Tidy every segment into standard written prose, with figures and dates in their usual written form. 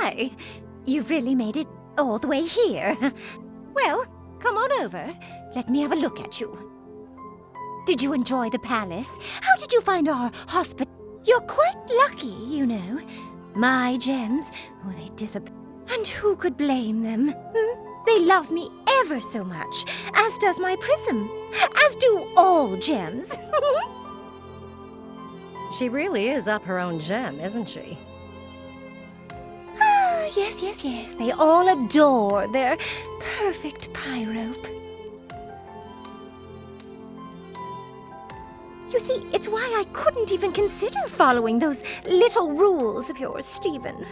my! You've really made it all the way here. Well, come on over. Let me have a look at you. Did you enjoy the palace? How did you find our hospital? You're quite lucky, you know. My gems, oh, they disappear. And who could blame them? They love me ever so much, as does my prism, as do all gems. She really is up her own gem, isn't she? Ah, yes, yes, yes. They all adore their perfect pyrope. You see, it's why I couldn't even consider following those little rules of yours, Stephen.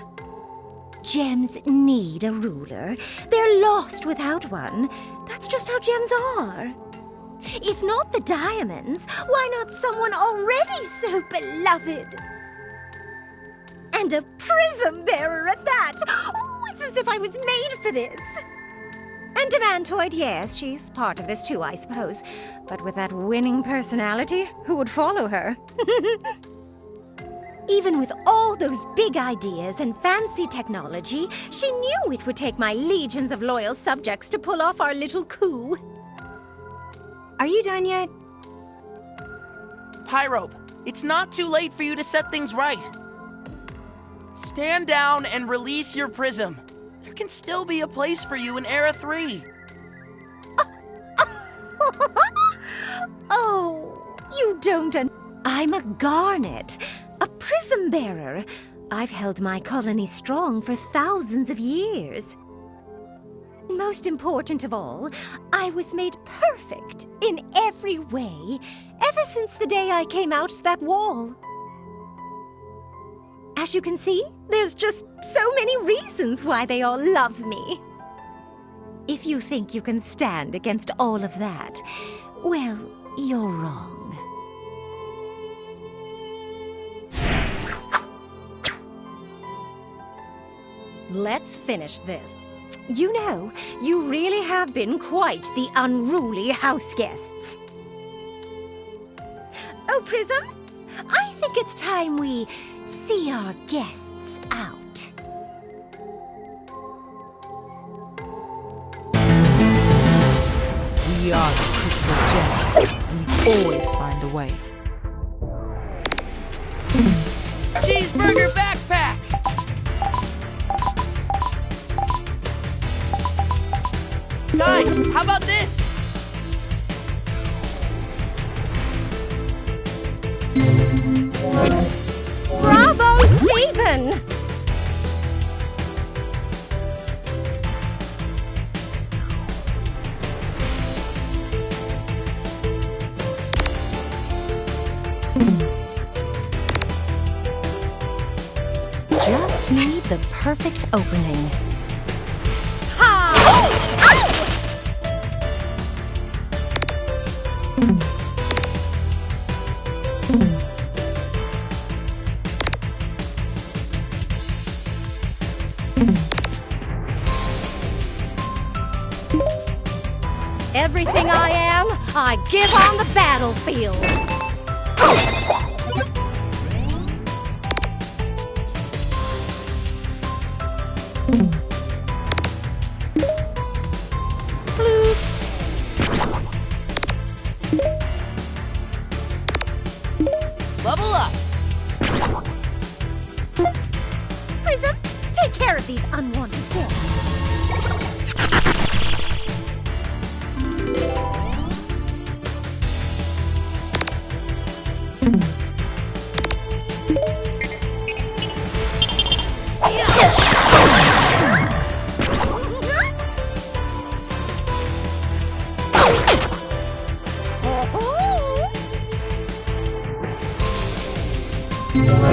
Gems need a ruler. They're lost without one. That's just how gems are. If not the diamonds, why not someone already so beloved? And a prism bearer at that! Oh, it's as if I was made for this! And Demantoid, yes, she's part of this too, I suppose. But with that winning personality, who would follow her? Even with all those big ideas and fancy technology, she knew it would take my legions of loyal subjects to pull off our little coup. Are you done yet? Pyrope, it's not too late for you to set things right. Stand down and release your prism. There can still be a place for you in Era 3. Oh, you don't I'm a garnet, a prism bearer. I've held my colony strong for thousands of years. Most important of all, I was made perfect in every way ever since the day I came out that wall. As you can see, there's just so many reasons why they all love me. If you think you can stand against all of that, well, you're wrong. Let's finish this. You know, you really have been quite the unruly house guests. Oh, Prism, I think it's time we see our guests out. We are the Crystal Gems, and we always find a way. Cheeseburger backpack! Guys, how about this? Bravo, Stephen! Just need the perfect opening. Everything I am, I give on the battlefield. Level up! Prism, take care of these unwanted guests.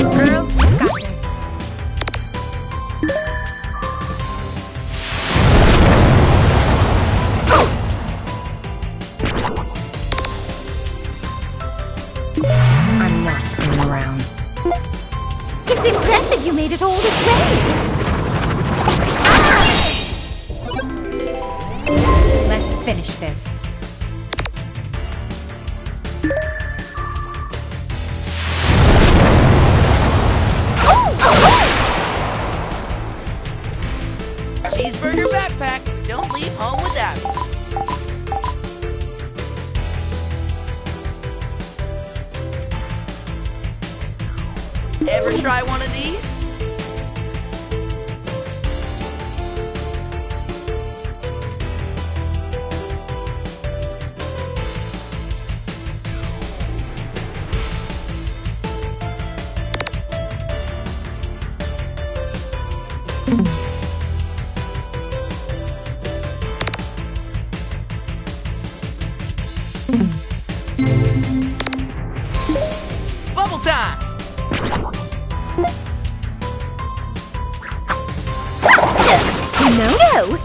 Girl, you got this. I'm not playing around. It's impressive you made it all this way. Let's finish this. Ever try one of these? Bubble time! No, no!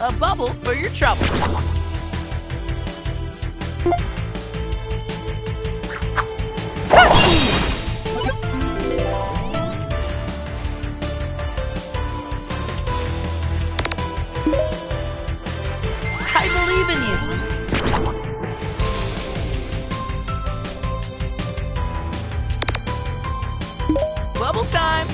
A bubble for your trouble. I believe in you. Bubble time.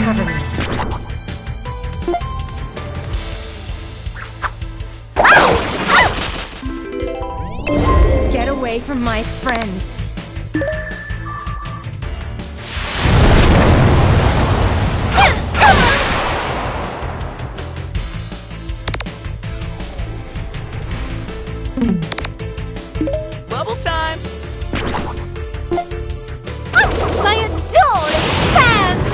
Cover me. Get away from my friends. Bubble time. My adoring fans!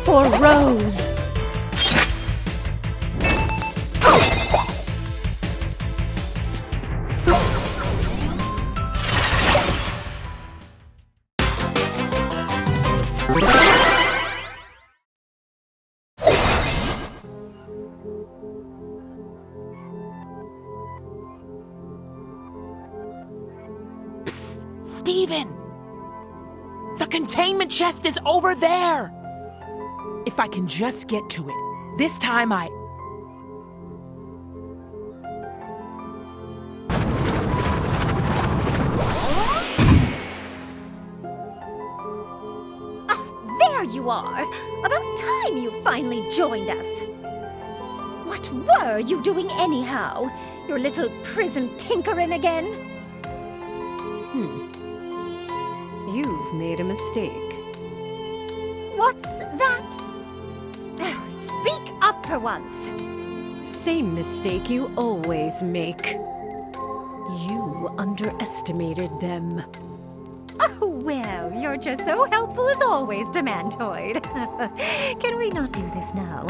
For Rose. Steven! The containment chest is over there! If I can just get to it, this time I... There you are! About time you finally joined us. What were you doing anyhow? Your little prison tinkering again? You've made a mistake. What's that? Speak up for once. Same mistake you always make. You underestimated them. Oh, well, you're just so helpful as always, Demantoid. Can we not do this now?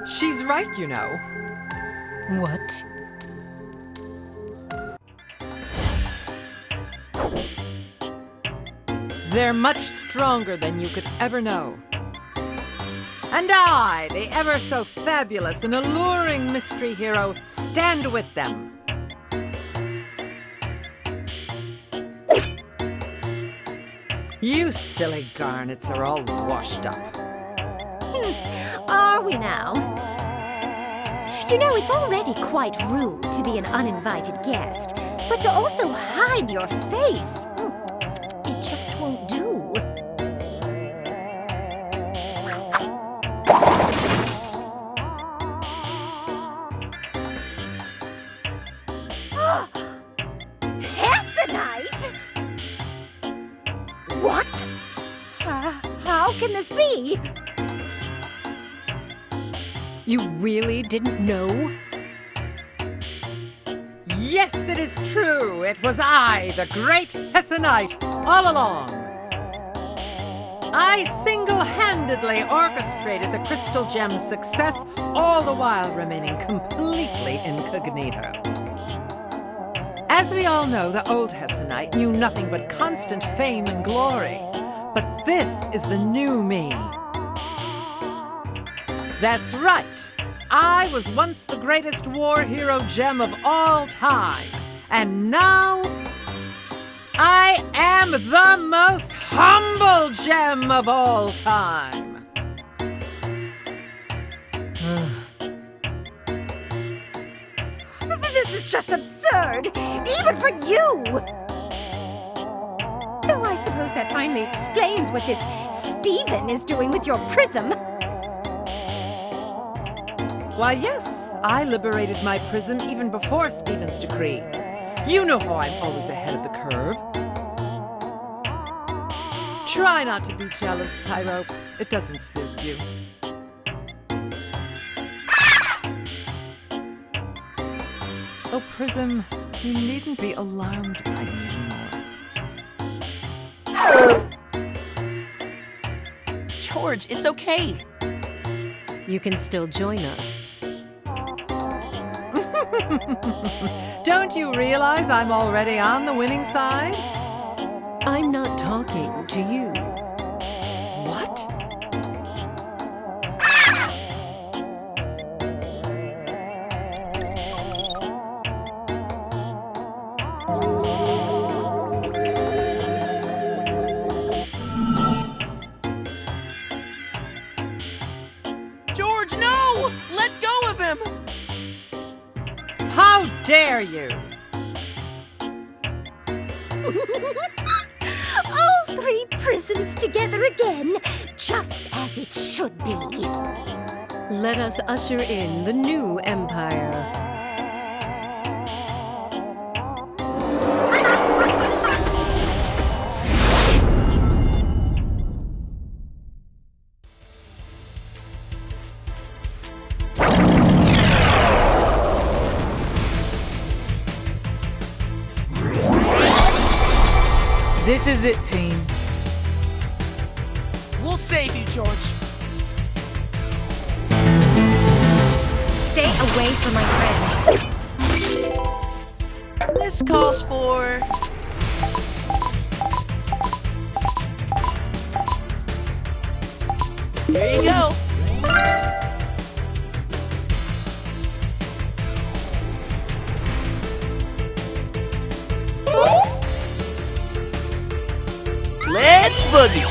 She's right, you know. What? They're much stronger than you could ever know. And I, the ever so fabulous and alluring mystery hero, stand with them. You silly garnets are all washed up. Are we now? You know, it's already quite rude to be an uninvited guest, but to also hide your face, it just won't do. Hessenite? What? How can this be? You really didn't know? Yes, it is true. It was I, the great Hessenite, all along. I single-handedly orchestrated the Crystal Gem's success, all the while remaining completely incognito. As we all know, the old Hessonite knew nothing but constant fame and glory. But this is the new me. That's right. I was once the greatest war hero gem of all time. And now, I am the most humble gem of all time. This is just absurd, even for you! Though I suppose that finally explains what this Stephen is doing with your prism. Why, yes, I liberated my prism even before Stephen's decree. You know how I'm always ahead of the curve. Try not to be jealous, Pyro. It doesn't suit you. Oh, Prism, you needn't be alarmed by me anymore. George, it's okay. You can still join us. Don't you realize I'm already on the winning side? I'm not talking to you. What? George, no! Let go of him! How dare you! All three prisms together again, just as it should be. Let us usher in the new empire. This is it, team. We'll save you, George. Stay away from my friends. This calls for... Here you go. Let's boogie.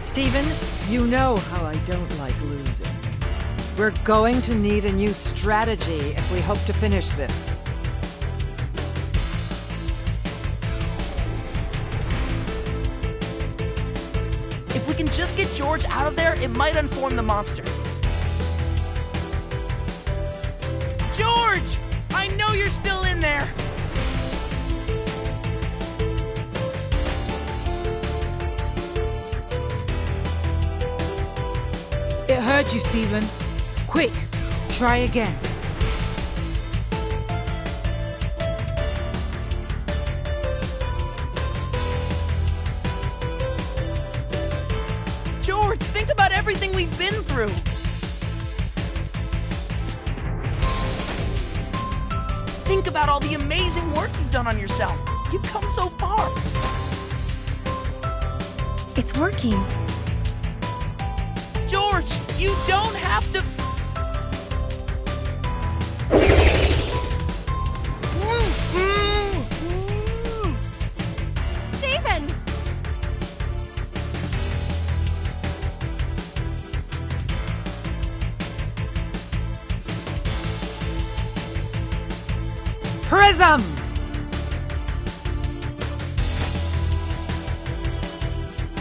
Stephen, you know how I don't like losing. We're going to need a new strategy if we hope to finish this. If we can just get George out of there, it might unform the monster. George! I know you're still in there! It hurt you, Stephen. Quick, try again. George, think about everything we've been through! Think about all the amazing work you've done on yourself. You've come so far. It's working. George, you don't have to... Stephen! Prism!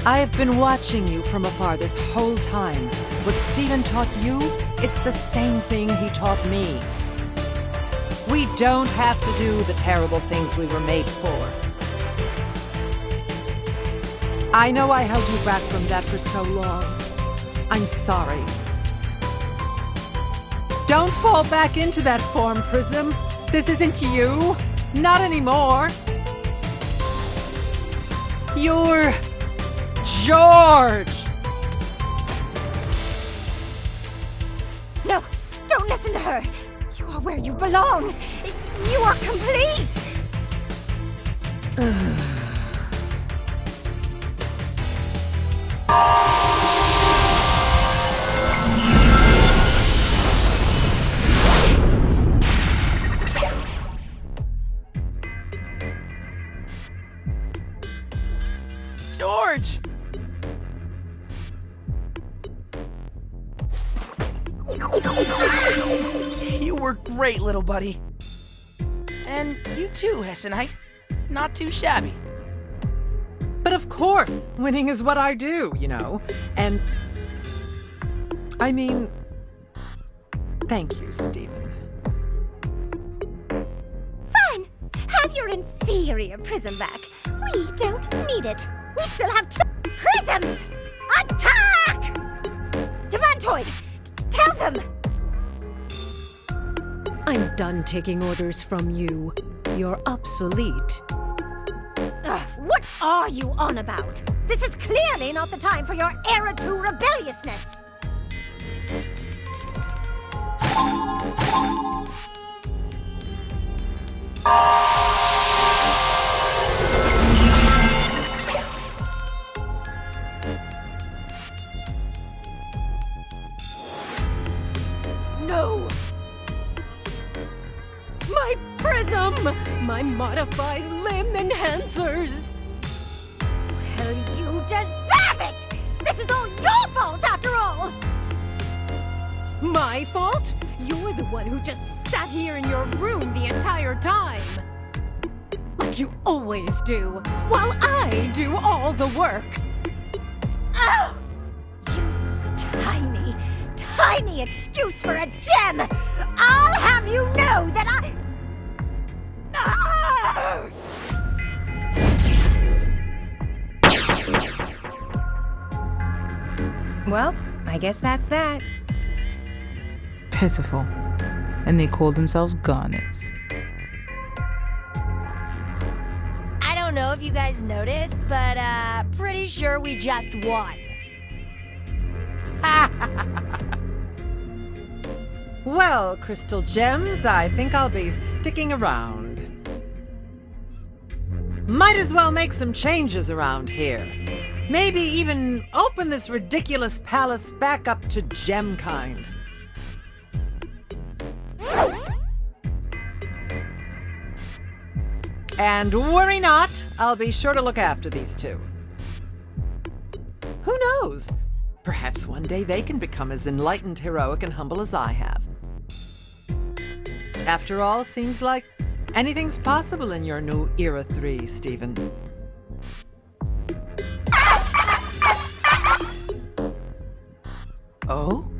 I have been watching you from afar this whole time. What Stephen taught you, it's the same thing he taught me. We don't have to do the terrible things we were made for. I know I held you back from that for so long. I'm sorry. Don't fall back into that form, Prism. This isn't you. Not anymore. You're... George! No, don't listen to her. You are where you belong. You are complete. George! You were great, little buddy. And you too, Hessenite. Not too shabby. But of course, winning is what I do, you know. And... I mean... Thank you, Stephen. Fine. Have your inferior prism back. We don't need it. We still have 2 prisms. Attack! Demantoid, tell them. I'm done taking orders from you. You're obsolete. Ugh, what are you on about? This is clearly not the time for your era 2 rebelliousness. No! My prism! My modified limb enhancers! Well, you deserve it! This is all your fault, after all! My fault? You're the one who just sat here in your room the entire time! Like you always do, while I do all the work! Oh! You tiny, tiny excuse for a gem! I'll have you know that I... Ah! Well, I guess that's that. Pitiful. And they call themselves garnets. I don't know if you guys noticed, but pretty sure we just won. Well, Crystal Gems, I think I'll be sticking around. Might as well make some changes around here. Maybe even open this ridiculous palace back up to gem kind. And worry not, I'll be sure to look after these two. Who knows? Perhaps one day they can become as enlightened, heroic, and humble as I have. After all, seems like anything's possible in your new Era 3, Stephen. Oh?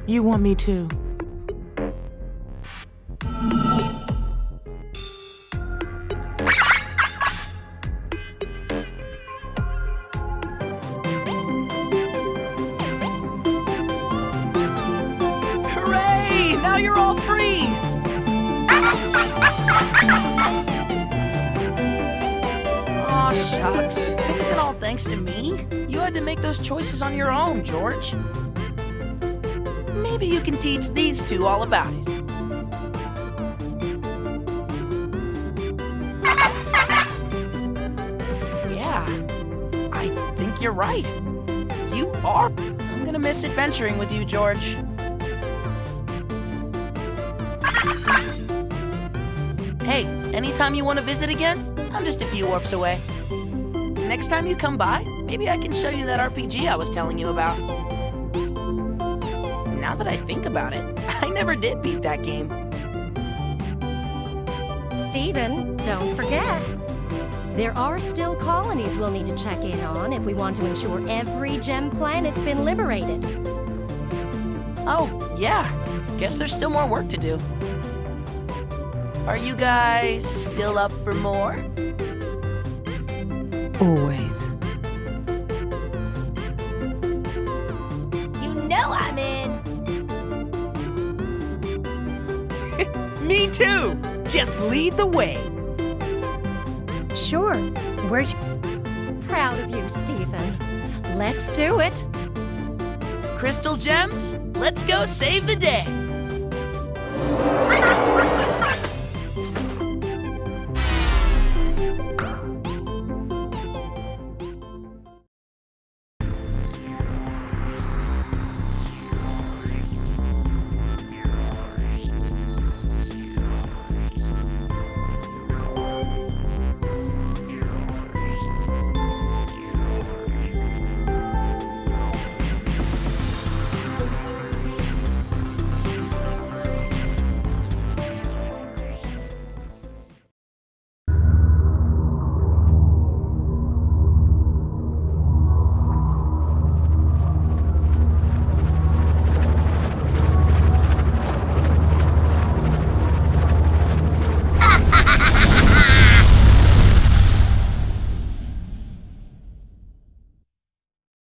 You want me to? Hooray! Now you're all free! Aw, shucks. It isn't all thanks to me. You had to make those choices on your own, George. Maybe you can teach these two all about it. Yeah, I think you're right. You are. I'm gonna miss adventuring with you, George. Hey, anytime you want to visit again, I'm just a few warps away. Next time you come by, maybe I can show you that RPG I was telling you about. Now that I think about it, I never did beat that game. Stephen, don't forget. There are still colonies we'll need to check in on if we want to ensure every gem planet's been liberated. Oh, yeah. Guess there's still more work to do. Are you guys still up for more? Always. You know I'm in. Me too! Just lead the way. Sure, we're proud of you, Stephen. Let's do it. Crystal gems, let's go save the day.